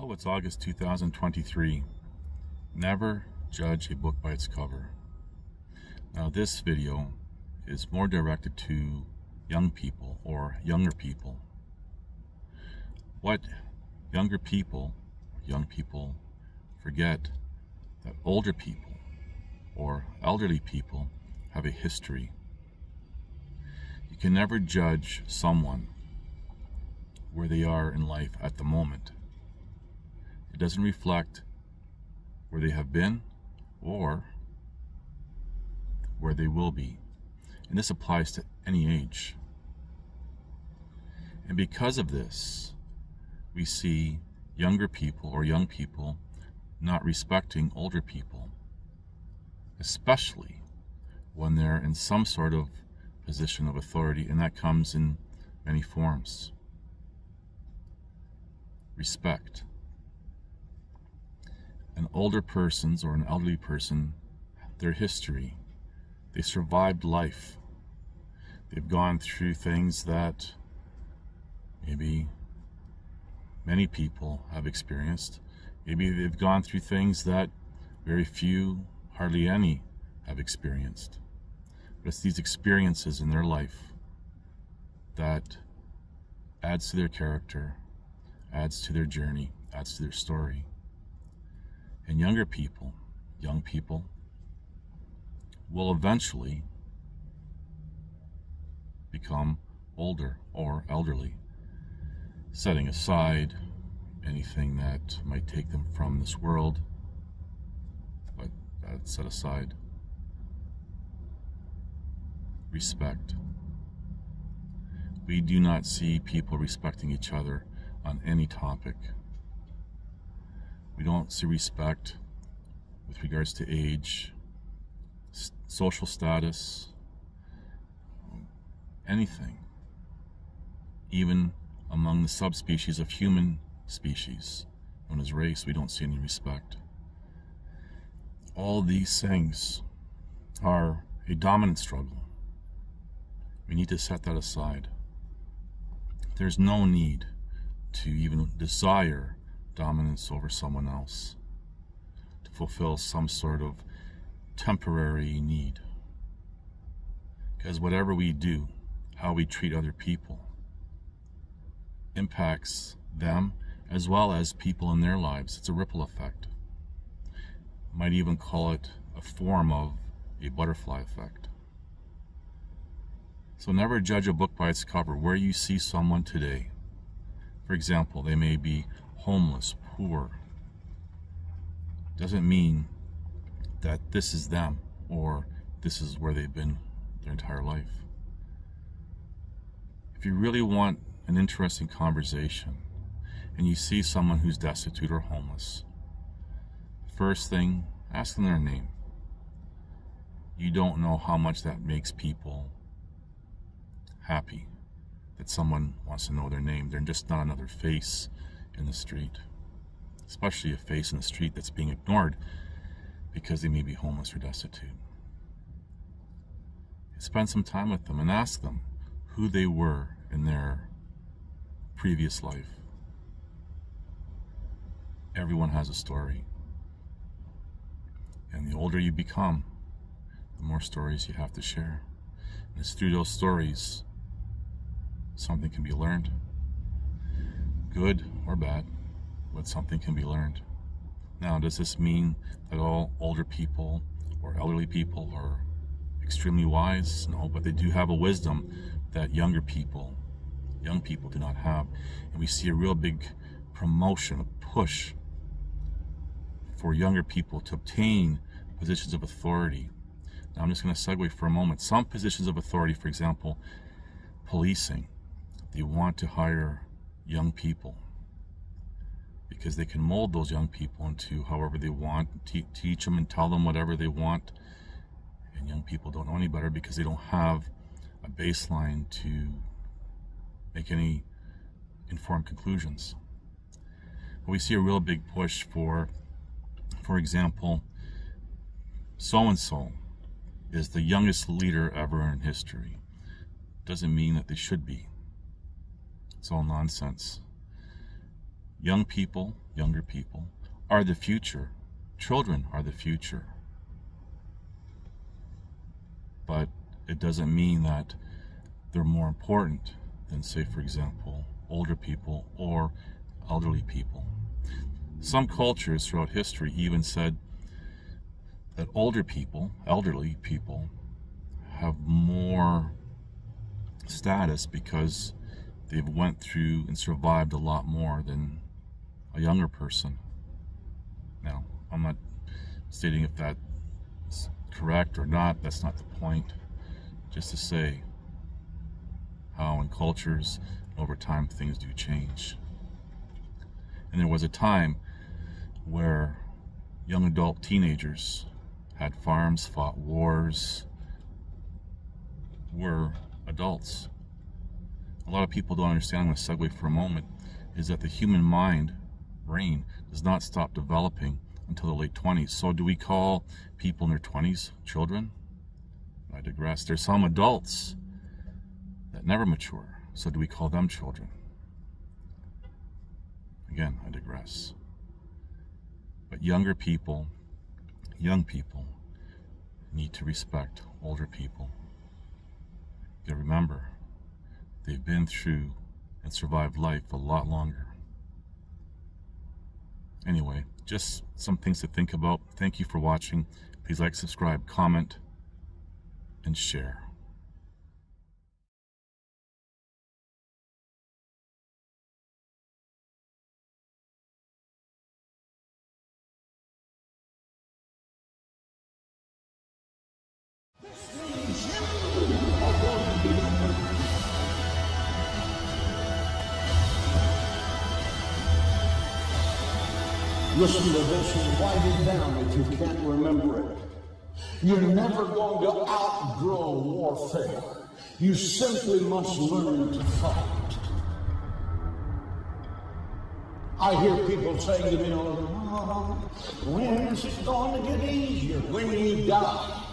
Hello, it's August 2023. Never judge a book by its cover. Now, this video is more directed to young people or younger people. What young people forget that older people or elderly people have a history. You can never judge someone where they are in life at the moment. It doesn't reflect where they have been or where they will be. And this applies to any age. And because of this, we see younger people or young people not respecting older people, especially when they're in some sort of position of authority, and that comes in many forms. Respect. An older person's or an elderly person, their history, they survived life. They've gone through things that maybe many people have experienced. Maybe they've gone through things that very few, hardly any, have experienced. But it's these experiences in their life that adds to their character, adds to their journey, adds to their story. And young people will eventually become older or elderly, setting aside anything that might take them from this world, but that's set aside. Respect. We do not see people respecting each other on any topic. We don't see respect with regards to age, social status, anything. Even among the subspecies of human species, known as race, we don't see any respect. All these things are a dominant struggle. We need to set that aside. There's no need to even desire dominance over someone else, to fulfill some sort of temporary need. Because whatever we do, how we treat other people, impacts them as well as people in their lives. It's a ripple effect. Might even call it a form of a butterfly effect. So never judge a book by its cover. Where you see someone today, for example, they may be homeless, poor, doesn't mean that this is them or this is where they've been their entire life. If you really want an interesting conversation and you see someone who's destitute or homeless, first thing, ask them their name. You don't know how much that makes people happy that someone wants to know their name. They're just not another face in the street, especially a face in the street that's being ignored because they may be homeless or destitute. Spend some time with them and ask them who they were in their previous life. Everyone has a story, and the older you become, the more stories you have to share. And it's through those stories something can be learned, good or bad, but something can be learned. Now, does this mean that all older people or elderly people are extremely wise? No, but they do have a wisdom that young people do not have. And we see a real big promotion, a push for younger people to obtain positions of authority. Now, I'm just going to segue for a moment. Some positions of authority, for example, policing, they want to hire young people because they can mold those young people into however they want, teach them and tell them whatever they want. And young people don't know any better because they don't have a baseline to make any informed conclusions. But we see a real big push for example, so-and-so is the youngest leader ever in history. Doesn't mean that they should be. It's all nonsense. Young people, younger people, are the future. Children are the future. But it doesn't mean that they're more important than, say, for example, older people or elderly people. Some cultures throughout history even said that older people, elderly people, have more status because they've went through and survived a lot more than a younger person. Now, I'm not stating if that's correct or not. That's not the point. Just to say how in cultures, over time, things do change. And there was a time where young adult teenagers had farms, fought wars, were adults. A lot of people don't understand, I'm going to segue for a moment, is that the human mind, brain, does not stop developing until the late 20s. So do we call people in their 20s children? I digress. There's some adults that never mature. So do we call them children? Again, I digress. But young people need to respect older people. You gotta remember, they've been through and survived life a lot longer. Anyway, just some things to think about. Thank you for watching. Please like, subscribe, comment, and share. Listen to this and write it down if you can't remember it. You're never going to outgrow warfare. You simply must learn to fight. I hear people saying to me all the time, when is it going to get easier? When you die.